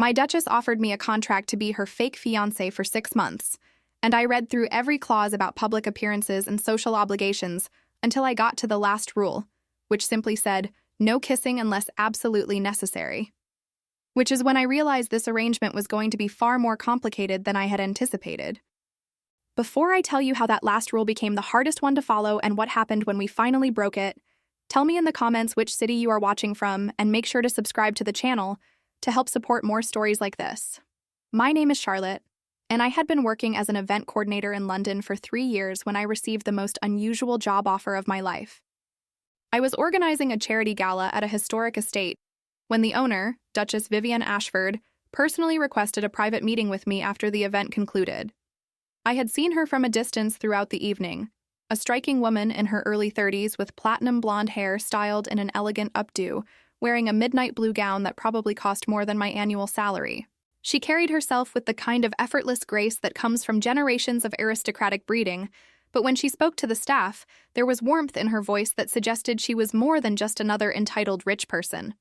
My Duchess offered me a contract to be her fake fiancé for 6 months, and I read through every clause about public appearances and social obligations until I got to the last rule, which simply said, no kissing unless absolutely necessary. Which is when I realized this arrangement was going to be far more complicated than I had anticipated. Before I tell you how that last rule became the hardest one to follow and what happened when we finally broke it, tell me in the comments which city you are watching from and make sure to subscribe to the channel to help support more stories like this. My name is Charlotte, and I had been working as an event coordinator in London for 3 years when I received the most unusual job offer of my life. I was organizing a charity gala at a historic estate when the owner, Duchess Vivienne Ashford, personally requested a private meeting with me after the event concluded. I had seen her from a distance throughout the evening, a striking woman in her early 30s with platinum blonde hair styled in an elegant updo, wearing a midnight blue gown that probably cost more than my annual salary. She carried herself with the kind of effortless grace that comes from generations of aristocratic breeding, but when she spoke to the staff, there was warmth in her voice that suggested she was more than just another entitled rich person.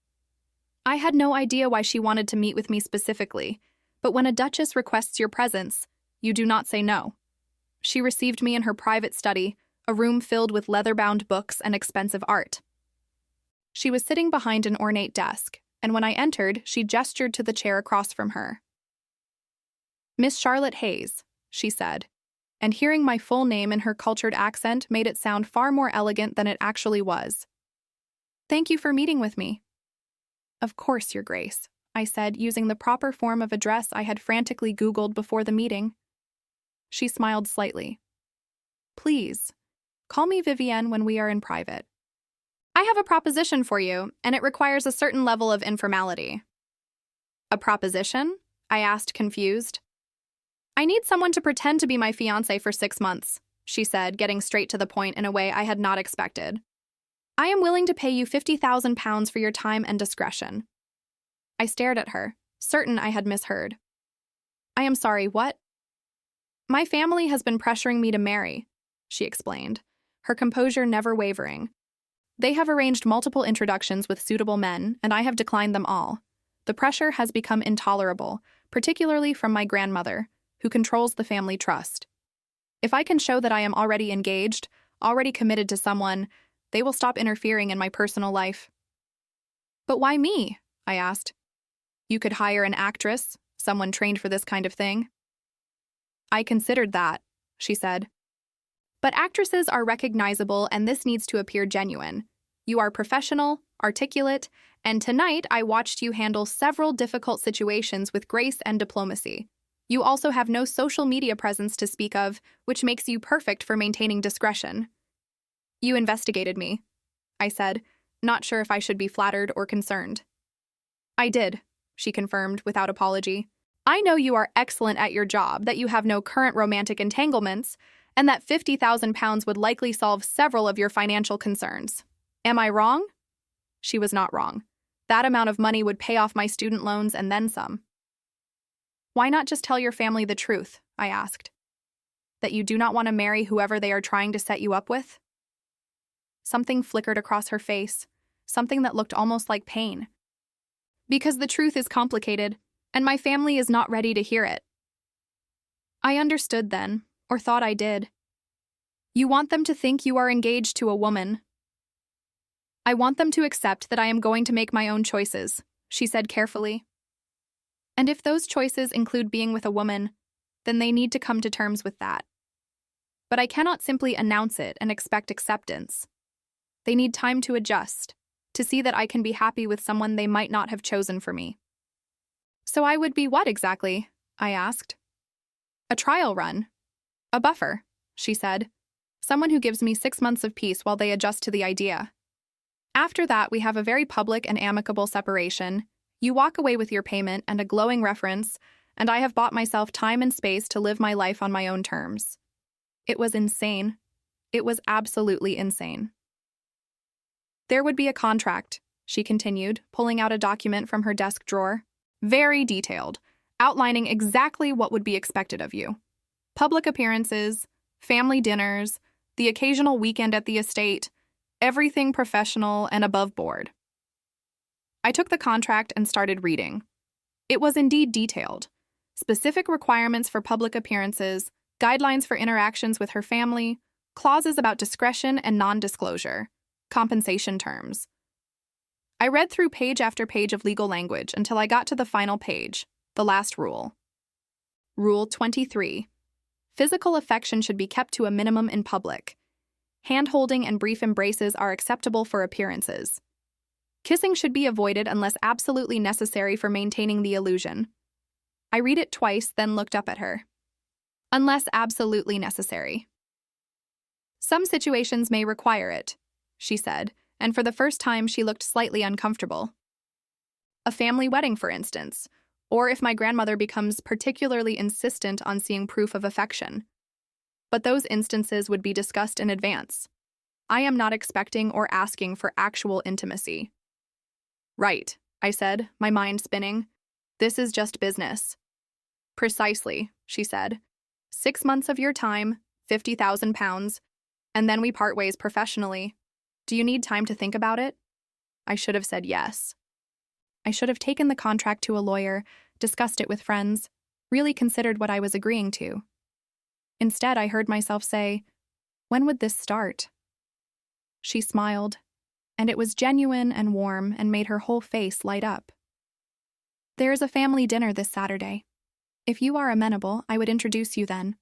I had no idea why she wanted to meet with me specifically, but when a duchess requests your presence, you do not say no. She received me in her private study, a room filled with leather-bound books and expensive art. She was sitting behind an ornate desk, and when I entered, she gestured to the chair across from her. Miss Charlotte Hayes, she said, and hearing my full name in her cultured accent made it sound far more elegant than it actually was. Thank you for meeting with me. Of course, Your Grace, I said, using the proper form of address I had frantically Googled before the meeting. She smiled slightly. Please, call me Vivienne when we are in private. I have a proposition for you, and it requires a certain level of informality. A proposition? I asked, confused. I need someone to pretend to be my fiancé for 6 months, she said, getting straight to the point in a way I had not expected. I am willing to pay you £50,000 for your time and discretion. I stared at her, certain I had misheard. I am sorry, what? My family has been pressuring me to marry, she explained, her composure never wavering. They have arranged multiple introductions with suitable men, and I have declined them all. The pressure has become intolerable, particularly from my grandmother, who controls the family trust. If I can show that I am already engaged, already committed to someone, they will stop interfering in my personal life. But why me? I asked. You could hire an actress, someone trained for this kind of thing. I considered that, she said. But actresses are recognizable, and this needs to appear genuine. You are professional, articulate, and tonight I watched you handle several difficult situations with grace and diplomacy. You also have no social media presence to speak of, which makes you perfect for maintaining discretion. You investigated me, I said, not sure if I should be flattered or concerned. I did, she confirmed without apology. I know you are excellent at your job, that you have no current romantic entanglements, and that £50,000 would likely solve several of your financial concerns. Am I wrong? She was not wrong. That amount of money would pay off my student loans and then some. Why not just tell your family the truth? I asked. That you do not want to marry whoever they are trying to set you up with? Something flickered across her face, something that looked almost like pain. Because the truth is complicated, and my family is not ready to hear it. I understood then, or thought I did. You want them to think you are engaged to a woman. I want them to accept that I am going to make my own choices, she said carefully. And if those choices include being with a woman, then they need to come to terms with that. But I cannot simply announce it and expect acceptance. They need time to adjust, to see that I can be happy with someone they might not have chosen for me. So I would be what exactly? I asked. A trial run. A buffer, she said. Someone who gives me 6 months of peace while they adjust to the idea. After that, we have a very public and amicable separation. You walk away with your payment and a glowing reference, and I have bought myself time and space to live my life on my own terms. It was insane. It was absolutely insane. There would be a contract, she continued, pulling out a document from her desk drawer. Very detailed, outlining exactly what would be expected of you. Public appearances, family dinners, the occasional weekend at the estate, everything professional and above board. I took the contract and started reading. It was indeed detailed. Specific requirements for public appearances, guidelines for interactions with her family, clauses about discretion and non-disclosure, compensation terms. I read through page after page of legal language until I got to the final page, the last rule. Rule 23. Physical affection should be kept to a minimum in public. Hand-holding and brief embraces are acceptable for appearances. Kissing should be avoided unless absolutely necessary for maintaining the illusion. I read it twice, then looked up at her. Unless absolutely necessary. Some situations may require it, she said, and for the first time she looked slightly uncomfortable. A family wedding, for instance, or if my grandmother becomes particularly insistent on seeing proof of affection. But those instances would be discussed in advance. I am not expecting or asking for actual intimacy. Right, I said, my mind spinning. This is just business. Precisely, she said. 6 months of your time, £50,000, and then we part ways professionally. Do you need time to think about it? I should have said yes. I should have taken the contract to a lawyer, discussed it with friends, really considered what I was agreeing to. Instead, I heard myself say, "When would this start?" She smiled, and it was genuine and warm and made her whole face light up. "There is a family dinner this Saturday. If you are amenable, I would introduce you then.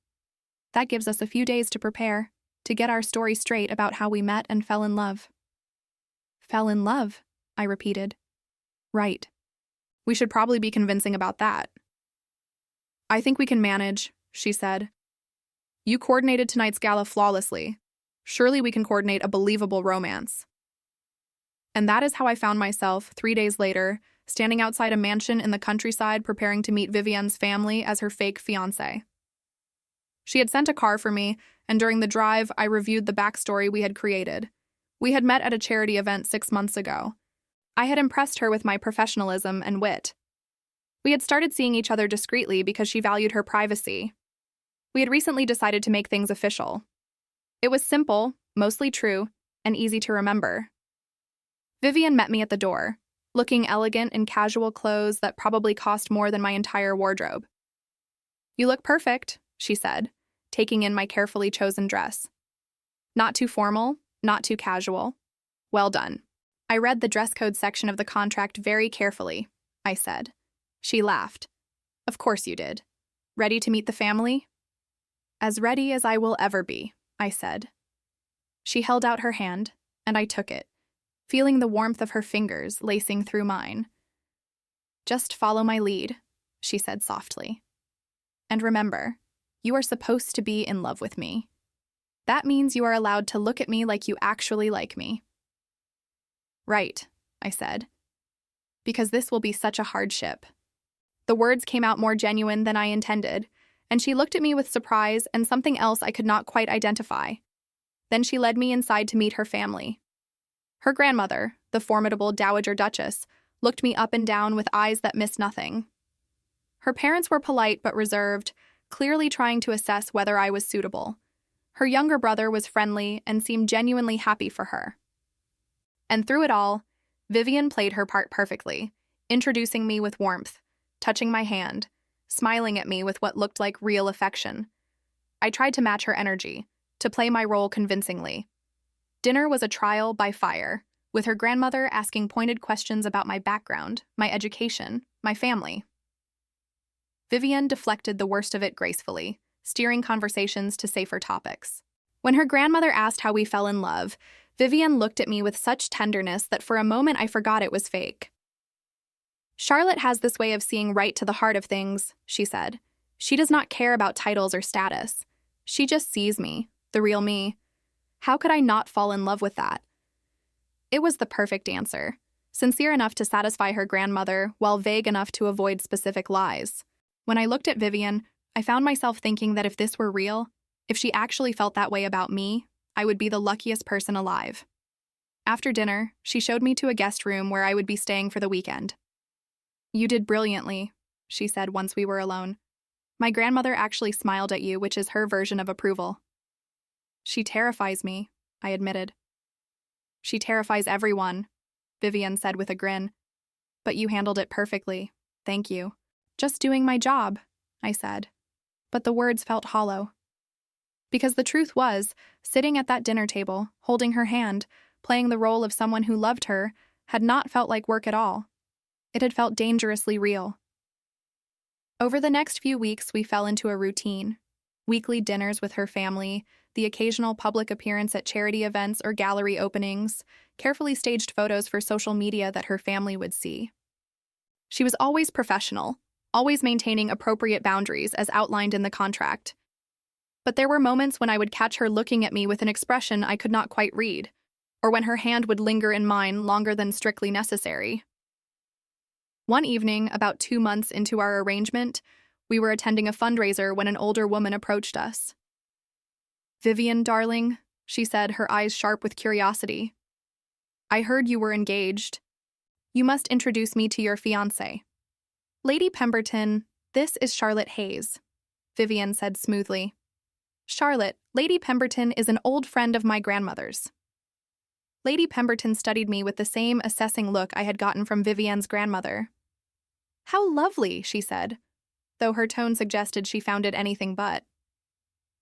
That gives us a few days to prepare, to get our story straight about how we met and fell in love." "Fell in love?" I repeated. "Right. We should probably be convincing about that." "I think we can manage," she said. "You coordinated tonight's gala flawlessly. Surely we can coordinate a believable romance." And that is how I found myself, 3 days later, standing outside a mansion in the countryside preparing to meet Vivienne's family as her fake fiancé. She had sent a car for me, and during the drive, I reviewed the backstory we had created. We had met at a charity event 6 months ago. I had impressed her with my professionalism and wit. We had started seeing each other discreetly because she valued her privacy. We had recently decided to make things official. It was simple, mostly true, and easy to remember. Vivienne met me at the door, looking elegant in casual clothes that probably cost more than my entire wardrobe. "You look perfect," she said, taking in my carefully chosen dress. "Not too formal, not too casual. Well done." I read the dress code section of the contract very carefully, I said. She laughed. "Of course you did. Ready to meet the family?" "As ready as I will ever be," I said. She held out her hand, and I took it, feeling the warmth of her fingers lacing through mine. "Just follow my lead," she said softly. "And remember, you are supposed to be in love with me. That means you are allowed to look at me like you actually like me." "Right," I said, "because this will be such a hardship." The words came out more genuine than I intended, and she looked at me with surprise and something else I could not quite identify. Then she led me inside to meet her family. Her grandmother, the formidable Dowager Duchess, looked me up and down with eyes that missed nothing. Her parents were polite but reserved, clearly trying to assess whether I was suitable. Her younger brother was friendly and seemed genuinely happy for her. And through it all, Vivienne played her part perfectly, introducing me with warmth, touching my hand, smiling at me with what looked like real affection. I tried to match her energy, to play my role convincingly. Dinner was a trial by fire, with her grandmother asking pointed questions about my background, my education, my family. Vivienne deflected the worst of it gracefully, steering conversations to safer topics. When her grandmother asked how we fell in love, Vivienne looked at me with such tenderness that for a moment I forgot it was fake. "Charlotte has this way of seeing right to the heart of things," she said. "She does not care about titles or status. She just sees me, the real me. How could I not fall in love with that?" It was the perfect answer, sincere enough to satisfy her grandmother while vague enough to avoid specific lies. When I looked at Vivienne, I found myself thinking that if this were real, if she actually felt that way about me, I would be the luckiest person alive. After dinner, she showed me to a guest room where I would be staying for the weekend. "You did brilliantly," she said once we were alone. "My grandmother actually smiled at you, which is her version of approval." "She terrifies me," I admitted. "She terrifies everyone," Vivienne said with a grin. "But you handled it perfectly. Thank you." Just doing my job, I said. But the words felt hollow. Because the truth was, sitting at that dinner table, holding her hand, playing the role of someone who loved her, had not felt like work at all. It had felt dangerously real. Over the next few weeks, we fell into a routine. Weekly dinners with her family, the occasional public appearance at charity events or gallery openings, carefully staged photos for social media that her family would see. She was always professional, always maintaining appropriate boundaries as outlined in the contract. But there were moments when I would catch her looking at me with an expression I could not quite read, or when her hand would linger in mine longer than strictly necessary. One evening, about 2 months into our arrangement, we were attending a fundraiser when an older woman approached us. "Vivian, darling," she said, her eyes sharp with curiosity. "I heard you were engaged. You must introduce me to your fiancé." "Lady Pemberton, this is Charlotte Hayes," Vivian said smoothly. "Charlotte, Lady Pemberton is an old friend of my grandmother's." Lady Pemberton studied me with the same assessing look I had gotten from Vivian's grandmother. "How lovely," she said, though her tone suggested she found it anything but.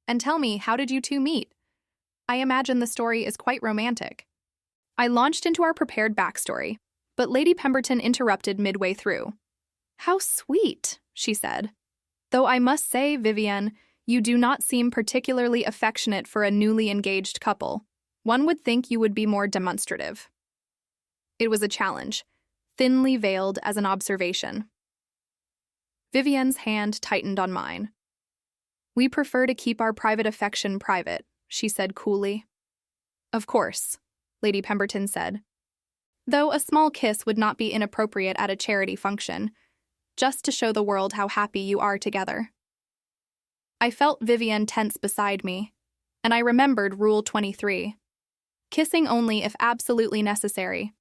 "And tell me, how did you two meet? I imagine the story is quite romantic." I launched into our prepared backstory, but Lady Pemberton interrupted midway through. "How sweet," she said. "Though I must say, Vivian, you do not seem particularly affectionate for a newly engaged couple. One would think you would be more demonstrative." It was a challenge, thinly veiled as an observation. Vivian's hand tightened on mine. "We prefer to keep our private affection private," she said coolly. "Of course," Lady Pemberton said. "Though a small kiss would not be inappropriate at a charity function, just to show the world how happy you are together." I felt Vivian tense beside me, and I remembered Rule 23. Kissing only if absolutely necessary.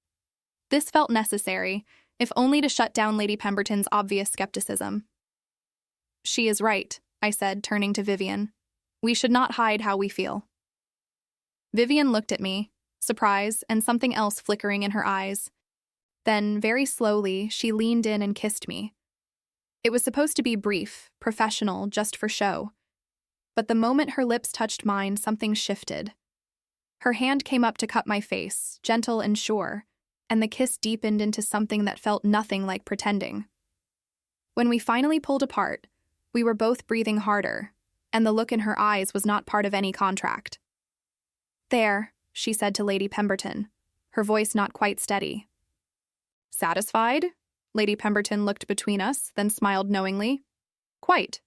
This felt necessary, if only to shut down Lady Pemberton's obvious skepticism. "She is right," I said, turning to Vivian. "We should not hide how we feel." Vivian looked at me, surprise and something else flickering in her eyes. Then, very slowly, she leaned in and kissed me. It was supposed to be brief, professional, just for show. But the moment her lips touched mine, something shifted. Her hand came up to cup my face, gentle and sure, and the kiss deepened into something that felt nothing like pretending. When we finally pulled apart, we were both breathing harder, and the look in her eyes was not part of any contract. "There," she said to Lady Pemberton, her voice not quite steady. "Satisfied?" Lady Pemberton looked between us, then smiled knowingly. "Quite.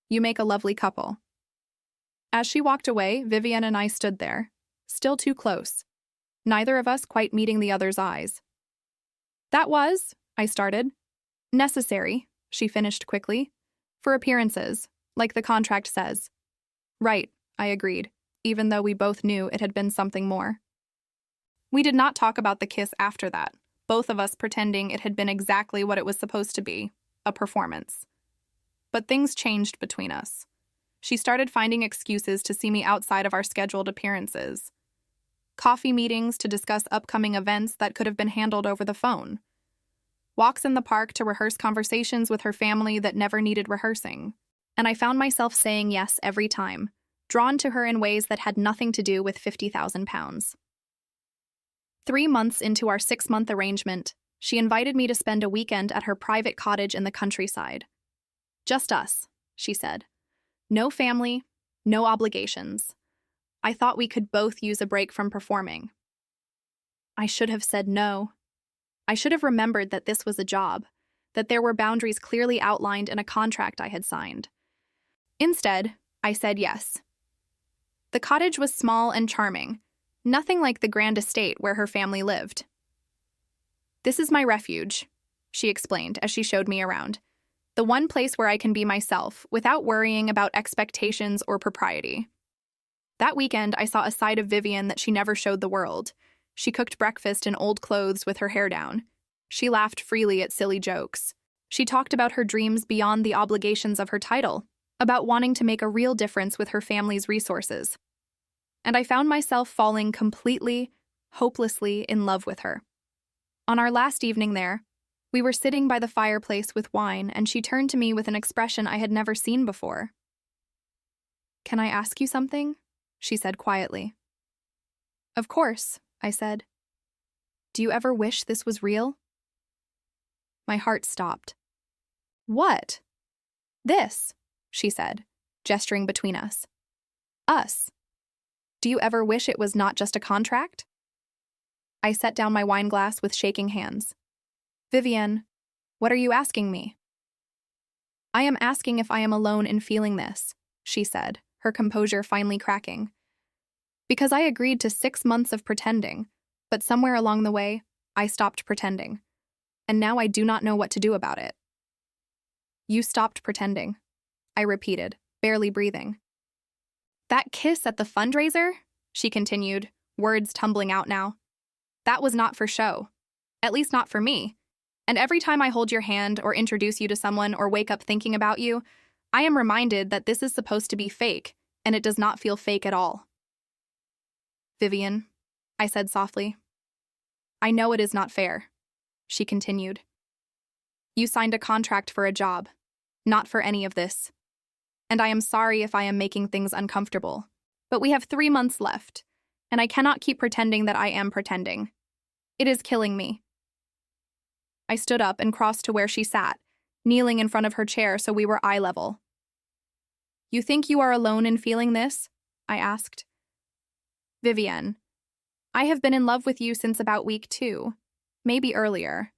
You make a lovely couple." As she walked away, Vivian and I stood there, still too close, neither of us quite meeting the other's eyes. "That was," I started. "Necessary," she finished quickly. "For appearances, like the contract says." "Right," I agreed, even though we both knew it had been something more. We did not talk about the kiss after that, both of us pretending it had been exactly what it was supposed to be, a performance. But things changed between us. She started finding excuses to see me outside of our scheduled appearances. Coffee meetings to discuss upcoming events that could have been handled over the phone. Walks in the park to rehearse conversations with her family that never needed rehearsing. And I found myself saying yes every time, drawn to her in ways that had nothing to do with £50,000. 3 months into our 6-month arrangement, she invited me to spend a weekend at her private cottage in the countryside. "Just us," she said. "No family, no obligations. I thought we could both use a break from performing." I should have said no. I should have remembered that this was a job, that there were boundaries clearly outlined in a contract I had signed. Instead, I said yes. The cottage was small and charming, nothing like the grand estate where her family lived. "This is my refuge," she explained as she showed me around. "The one place where I can be myself, without worrying about expectations or propriety." That weekend, I saw a side of Vivian that she never showed the world. She cooked breakfast in old clothes with her hair down. She laughed freely at silly jokes. She talked about her dreams beyond the obligations of her title, about wanting to make a real difference with her family's resources. And I found myself falling completely, hopelessly in love with her. On our last evening there, We were sitting by the fireplace with wine, and she turned to me with an expression I had never seen before. "Can I ask you something?" she said quietly. "Of course," I said. "Do you ever wish this was real?" My heart stopped. "What?" "This," she said, gesturing between us. "Us. Do you ever wish it was not just a contract?" I set down my wine glass with shaking hands. "Vivienne, what are you asking me?" "I am asking if I am alone in feeling this," she said, her composure finally cracking. "Because I agreed to 6 months of pretending, but somewhere along the way, I stopped pretending. And now I do not know what to do about it." "You stopped pretending," I repeated, barely breathing. "That kiss at the fundraiser?" she continued, words tumbling out now. "That was not for show. At least not for me. And every time I hold your hand or introduce you to someone or wake up thinking about you, I am reminded that this is supposed to be fake, and it does not feel fake at all." "Vivienne," I said softly. "I know it is not fair," she continued. "You signed a contract for a job, not for any of this. And I am sorry if I am making things uncomfortable. But we have 3 months left, and I cannot keep pretending that I am pretending. It is killing me." I stood up and crossed to where she sat, kneeling in front of her chair so we were eye level. "You think you are alone in feeling this?" I asked. "Vivienne, I have been in love with you since about week 2, maybe earlier.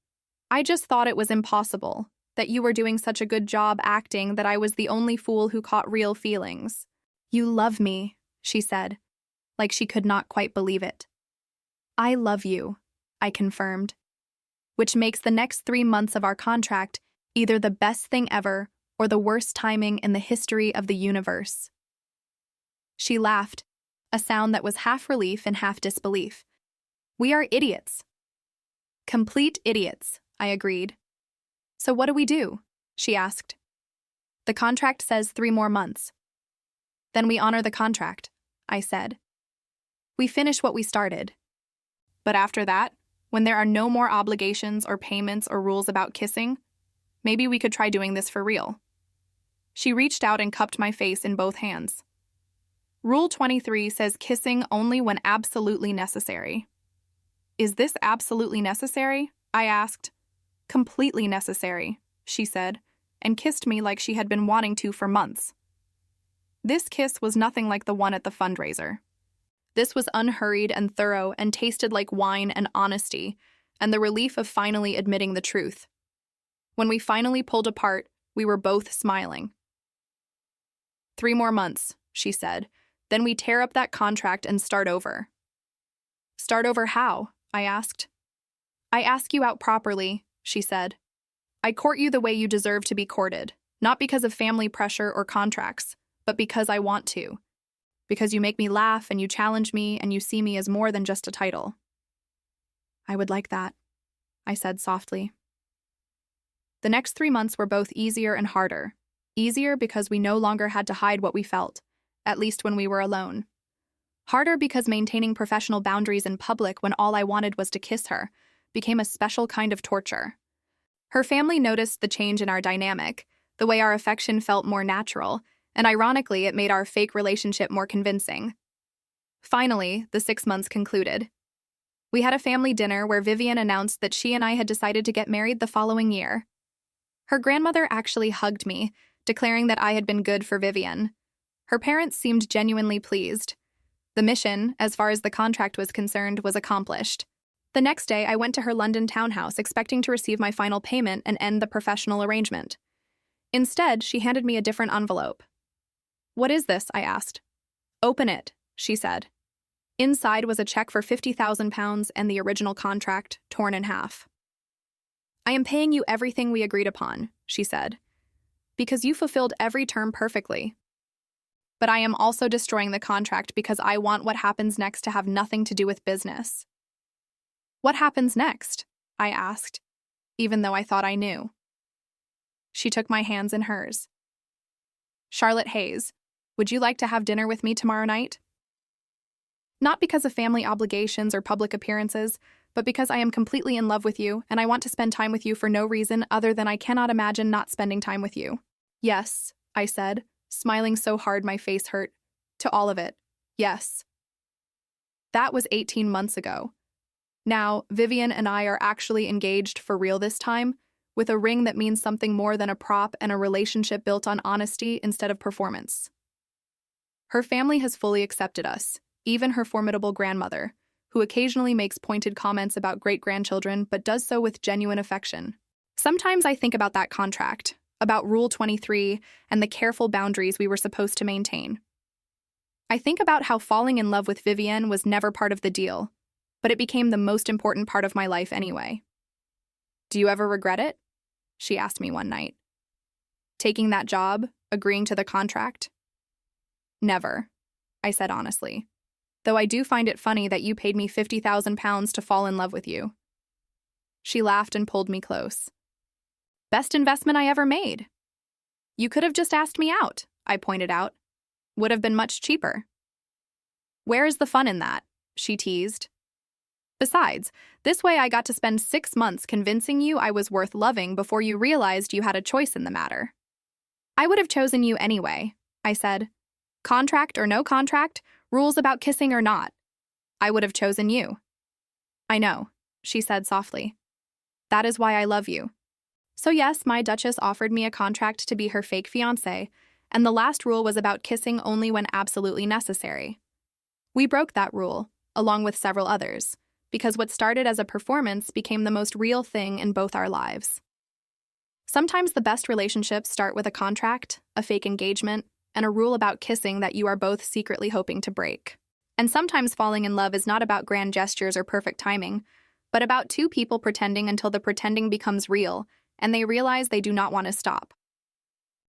I just thought it was impossible, that you were doing such a good job acting that I was the only fool who caught real feelings." "You love me," she said, like she could not quite believe it. "I love you," I confirmed, "which makes the next 3 months of our contract either the best thing ever or the worst timing in the history of the universe." She laughed, a sound that was half relief and half disbelief. "We are idiots." "Complete idiots," I agreed. "So what do we do?" she asked. "The contract says 3 more months." "Then we honor the contract," I said. "We finish what we started. But after that, when there are no more obligations or payments or rules about kissing, maybe we could try doing this for real." She reached out and cupped my face in both hands. "Rule 23 says kissing only when absolutely necessary." "Is this absolutely necessary?" I asked. "Completely necessary," she said, and kissed me like she had been wanting to for months. This kiss was nothing like the one at the fundraiser. This was unhurried and thorough and tasted like wine and honesty, and the relief of finally admitting the truth. When we finally pulled apart, we were both smiling. 3 more months, she said. Then we tear up that contract and start over." "Start over how?" I asked. "I ask you out properly," she said. "I court you the way you deserve to be courted, not because of family pressure or contracts, but because I want to. Because you make me laugh and you challenge me and you see me as more than just a title." "I would like that," I said softly. The next 3 months were both easier and harder. Easier because we no longer had to hide what we felt, at least when we were alone. Harder because maintaining professional boundaries in public when all I wanted was to kiss her became a special kind of torture. Her family noticed the change in our dynamic, the way our affection felt more natural, and ironically, it made our fake relationship more convincing. Finally, the 6 months concluded. We had a family dinner where Vivienne announced that she and I had decided to get married the following year. Her grandmother actually hugged me, declaring that I had been good for Vivienne. Her parents seemed genuinely pleased. The mission, as far as the contract was concerned, was accomplished. The next day, I went to her London townhouse expecting to receive my final payment and end the professional arrangement. Instead, she handed me a different envelope. "What is this?" I asked. "Open it," she said. Inside was a check for £50,000 and the original contract, torn in half. "I am paying you everything we agreed upon," she said, "because you fulfilled every term perfectly. But I am also destroying the contract because I want what happens next to have nothing to do with business." "What happens next?" I asked, even though I thought I knew. She took my hands in hers. "Charlotte Hayes, would you like to have dinner with me tomorrow night?" Not because of family obligations or public appearances, but because I am completely in love with you and I want to spend time with you for no reason other than I cannot imagine not spending time with you. Yes, I said, smiling so hard my face hurt. To all of it. Yes. That was 18 months ago. Now, Vivian and I are actually engaged for real this time, with a ring that means something more than a prop and a relationship built on honesty instead of performance. Her family has fully accepted us, even her formidable grandmother, who occasionally makes pointed comments about great-grandchildren but does so with genuine affection. Sometimes I think about that contract, about Rule 23 and the careful boundaries we were supposed to maintain. I think about how falling in love with Vivienne was never part of the deal, but it became the most important part of my life anyway. Do you ever regret it? She asked me one night. Taking that job, agreeing to the contract? Never, I said honestly, though I do find it funny that you paid me £50,000 to fall in love with you. She laughed and pulled me close. Best investment I ever made. You could have just asked me out, I pointed out. Would have been much cheaper. Where is the fun in that? She teased. Besides, this way I got to spend 6 months convincing you I was worth loving before you realized you had a choice in the matter. I would have chosen you anyway, I said. Contract or no contract, rules about kissing or not. I would have chosen you. I know, she said softly. That is why I love you. So yes, my Duchess offered me a contract to be her fake fiancé, and the last rule was about kissing only when absolutely necessary. We broke that rule, along with several others, because what started as a performance became the most real thing in both our lives. Sometimes the best relationships start with a contract, a fake engagement, and a rule about kissing that you are both secretly hoping to break. And sometimes falling in love is not about grand gestures or perfect timing, but about two people pretending until the pretending becomes real, and they realize they do not want to stop.